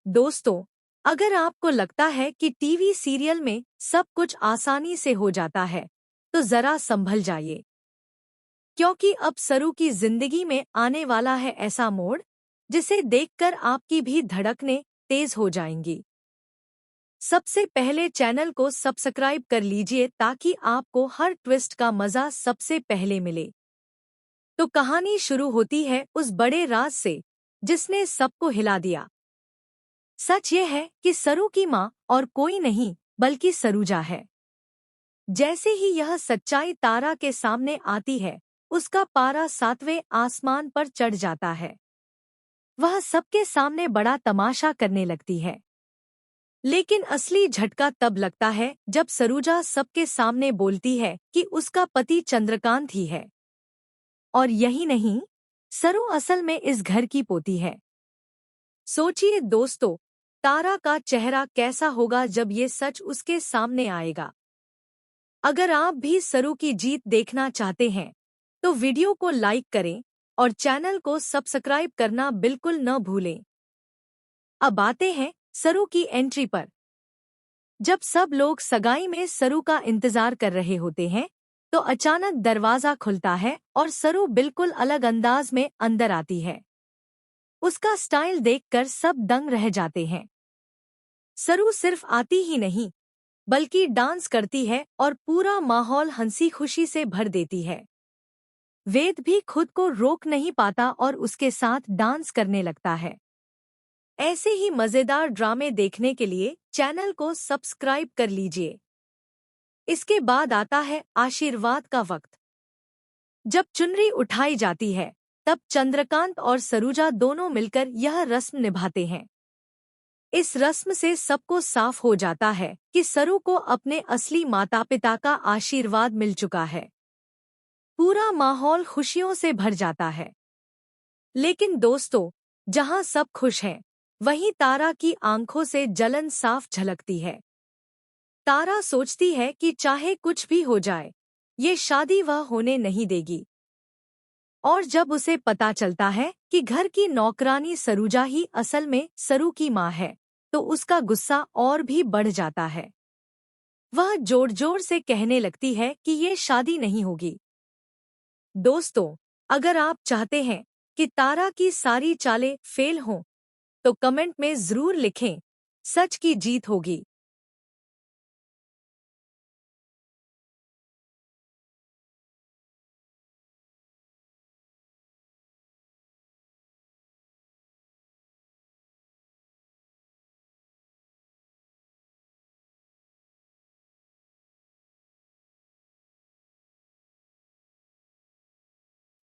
दोस्तों, अगर आपको लगता है कि टीवी सीरियल में सब कुछ आसानी से हो जाता है, तो जरा संभल जाइए, क्योंकि अब सरू की जिंदगी में आने वाला है ऐसा मोड़ जिसे देखकर आपकी भी धड़कनें तेज हो जाएंगी। सबसे पहले चैनल को सब्सक्राइब कर लीजिए ताकि आपको हर ट्विस्ट का मजा सबसे पहले मिले। तो कहानी शुरू होती है उस बड़े राज से जिसने सबको हिला दिया। सच ये है कि सरू की माँ और कोई नहीं बल्कि सरूजा है। जैसे ही यह सच्चाई तारा के सामने आती है, उसका पारा 7वें आसमान पर चढ़ जाता है। वह सबके सामने बड़ा तमाशा करने लगती है। लेकिन असली झटका तब लगता है जब सरूजा सबके सामने बोलती है कि उसका पति चंद्रकांत ही है। और यही नहीं, सरू असल में इस घर की पोती है। सोचिए दोस्तों, तारा का चेहरा कैसा होगा जब ये सच उसके सामने आएगा। अगर आप भी सरू की जीत देखना चाहते हैं, तो वीडियो को लाइक करें और चैनल को सब्सक्राइब करना बिल्कुल न भूलें। अब आते हैं सरू की एंट्री पर। जब सब लोग सगाई में सरू का इंतजार कर रहे होते हैं, तो अचानक दरवाजा खुलता है और सरू बिल्कुल अलग अंदाज में अंदर आती है। उसका स्टाइल देखकर सब दंग रह जाते हैं। सरू सिर्फ आती ही नहीं, बल्कि डांस करती है और पूरा माहौल हंसी खुशी से भर देती है। वेद भी खुद को रोक नहीं पाता और उसके साथ डांस करने लगता है। ऐसे ही मजेदार ड्रामे देखने के लिए चैनल को सब्सक्राइब कर लीजिए। इसके बाद आता है आशीर्वाद का वक्त। जब चुनरी उठाई जाती है, तब चंद्रकांत और सरूजा दोनों मिलकर यह रस्म निभाते हैं। इस रस्म से सबको साफ हो जाता है कि सरू को अपने असली माता पिता का आशीर्वाद मिल चुका है। पूरा माहौल खुशियों से भर जाता है। लेकिन दोस्तों, जहां सब खुश हैं, वहीं तारा की आंखों से जलन साफ झलकती है। तारा सोचती है कि चाहे कुछ भी हो जाए, ये शादी वह होने नहीं देगी। और जब उसे पता चलता है कि घर की नौकरानी सरूजा ही असल में सरू की माँ है, तो उसका गुस्सा और भी बढ़ जाता है। वह जोर जोर से कहने लगती है कि ये शादी नहीं होगी। दोस्तों, अगर आप चाहते हैं कि तारा की सारी चालें फेल हों, तो कमेंट में जरूर लिखें, सच की जीत होगी।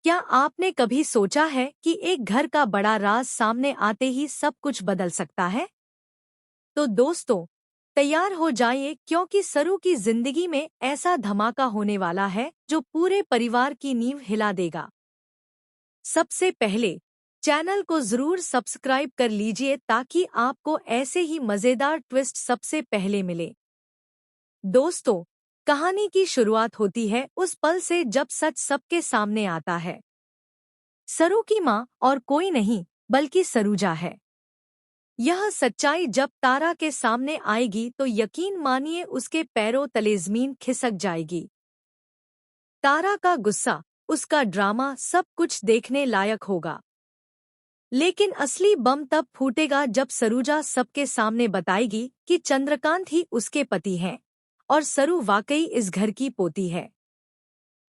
क्या आपने कभी सोचा है कि एक घर का बड़ा राज सामने आते ही सब कुछ बदल सकता है? तो दोस्तों, तैयार हो जाइए, क्योंकि सरू की जिंदगी में ऐसा धमाका होने वाला है जो पूरे परिवार की नींव हिला देगा। सबसे पहले चैनल को जरूर सब्सक्राइब कर लीजिए ताकि आपको ऐसे ही मजेदार ट्विस्ट सबसे पहले मिले। दोस्तों, कहानी की शुरुआत होती है उस पल से जब सच सबके सामने आता है। सरू की माँ और कोई नहीं बल्कि सरूजा है। यह सच्चाई जब तारा के सामने आएगी तो यकीन मानिए उसके पैरों तले जमीन खिसक जाएगी। तारा का गुस्सा, उसका ड्रामा, सब कुछ देखने लायक होगा। लेकिन असली बम तब फूटेगा जब सरूजा सबके सामने बताएगी कि चंद्रकांत ही उसके पति हैं और सरू वाकई इस घर की पोती है।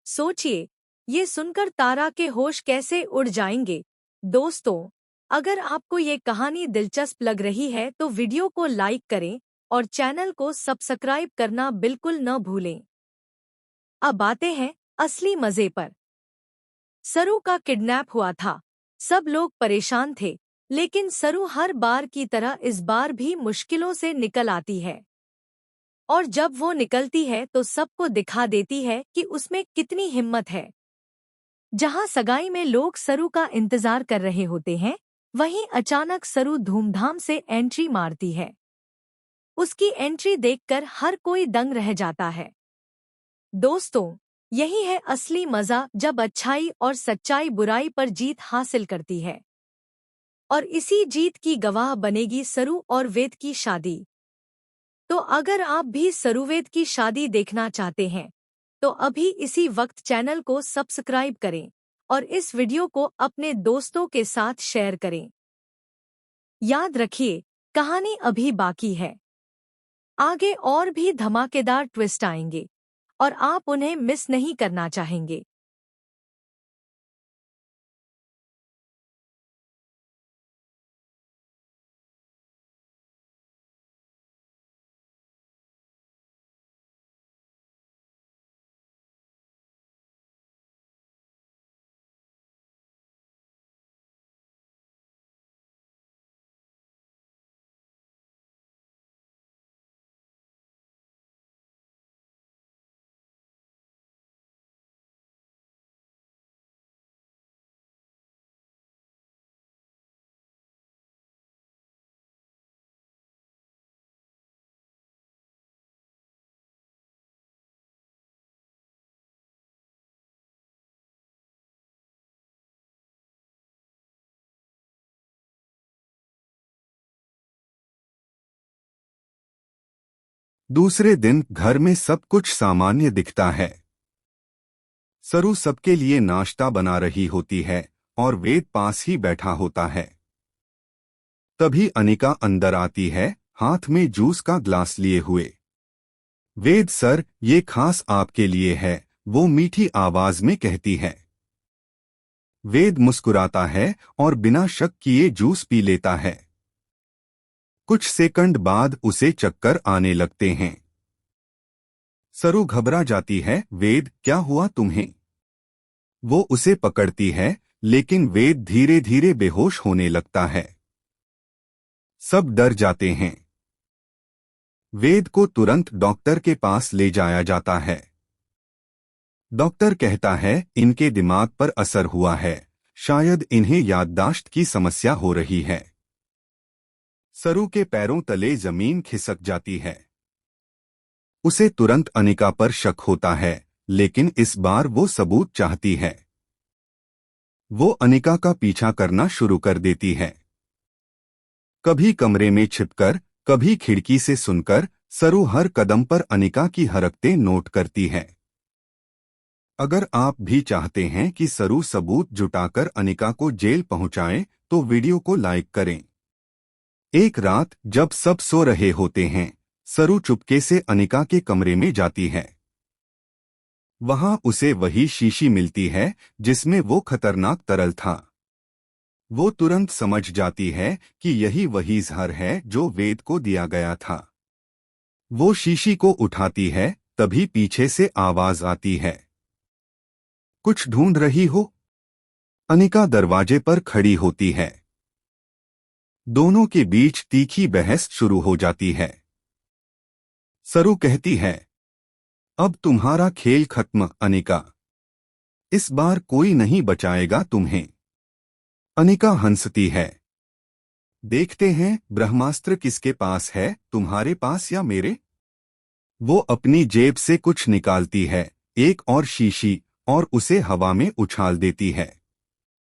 सोचिए, ये सुनकर तारा के होश कैसे उड़ जाएंगे। दोस्तों, अगर आपको ये कहानी दिलचस्प लग रही है तो वीडियो को लाइक करें और चैनल को सब्सक्राइब करना बिल्कुल न भूलें। अब आते हैं असली मजे पर। सरू का किडनैप हुआ था। सब लोग परेशान थे, लेकिन सरू हर बार की तरह इस बार भी मुश्किलों से निकल आती है। और जब वो निकलती है तो सबको दिखा देती है कि उसमें कितनी हिम्मत है। जहां सगाई में लोग सरू का इंतजार कर रहे होते हैं, वहीं अचानक सरू धूमधाम से एंट्री मारती है। उसकी एंट्री देखकर हर कोई दंग रह जाता है। दोस्तों, यही है असली मजा, जब अच्छाई और सच्चाई बुराई पर जीत हासिल करती है। और इसी जीत की गवाह बनेगी सरू और वेद की शादी। तो अगर आप भी सरुवेद की शादी देखना चाहते हैं तो अभी इसी वक्त चैनल को सब्सक्राइब करें और इस वीडियो को अपने दोस्तों के साथ शेयर करें। याद रखिए, कहानी अभी बाकी है। आगे और भी धमाकेदार ट्विस्ट आएंगे और आप उन्हें मिस नहीं करना चाहेंगे। दूसरे दिन घर में सब कुछ सामान्य दिखता है। सरू सबके लिए नाश्ता बना रही होती है और वेद पास ही बैठा होता है। तभी अनिका अंदर आती है, हाथ में जूस का ग्लास लिए हुए। वेद सर, ये खास आपके लिए है, वो मीठी आवाज में कहती है। वेद मुस्कुराता है और बिना शक किए जूस पी लेता है। कुछ सेकंड बाद उसे चक्कर आने लगते हैं। सरू घबरा जाती है, वेद क्या हुआ तुम्हें? वो उसे पकड़ती है, लेकिन वेद धीरे धीरे बेहोश होने लगता है। सब डर जाते हैं। वेद को तुरंत डॉक्टर के पास ले जाया जाता है। डॉक्टर कहता है इनके दिमाग पर असर हुआ है, शायद इन्हें याददाश्त की समस्या हो रही है। सरू के पैरों तले जमीन खिसक जाती है। उसे तुरंत अनिका पर शक होता है, लेकिन इस बार वो सबूत चाहती है। वो अनिका का पीछा करना शुरू कर देती है। कभी कमरे में छिपकर, कभी खिड़की से सुनकर, सरू हर कदम पर अनिका की हरकतें नोट करती है। अगर आप भी चाहते हैं कि सरू सबूत जुटाकर अनिका को जेल पहुंचाए, तो वीडियो को लाइक करें। एक रात जब सब सो रहे होते हैं, सरू चुपके से अनिका के कमरे में जाती है। वहां उसे वही शीशी मिलती है जिसमें वो खतरनाक तरल था। वो तुरंत समझ जाती है कि यही वही जहर है जो वेद को दिया गया था। वो शीशी को उठाती है, तभी पीछे से आवाज आती है, कुछ ढूंढ रही हो? अनिका दरवाजे पर खड़ी होती है। दोनों के बीच तीखी बहस शुरू हो जाती है। सरू कहती है, अब तुम्हारा खेल खत्म अनिका। इस बार कोई नहीं बचाएगा तुम्हें। अनिका हंसती है। देखते हैं ब्रह्मास्त्र किसके पास है, तुम्हारे पास या मेरे? वो अपनी जेब से कुछ निकालती है, एक और शीशी, और उसे हवा में उछाल देती है।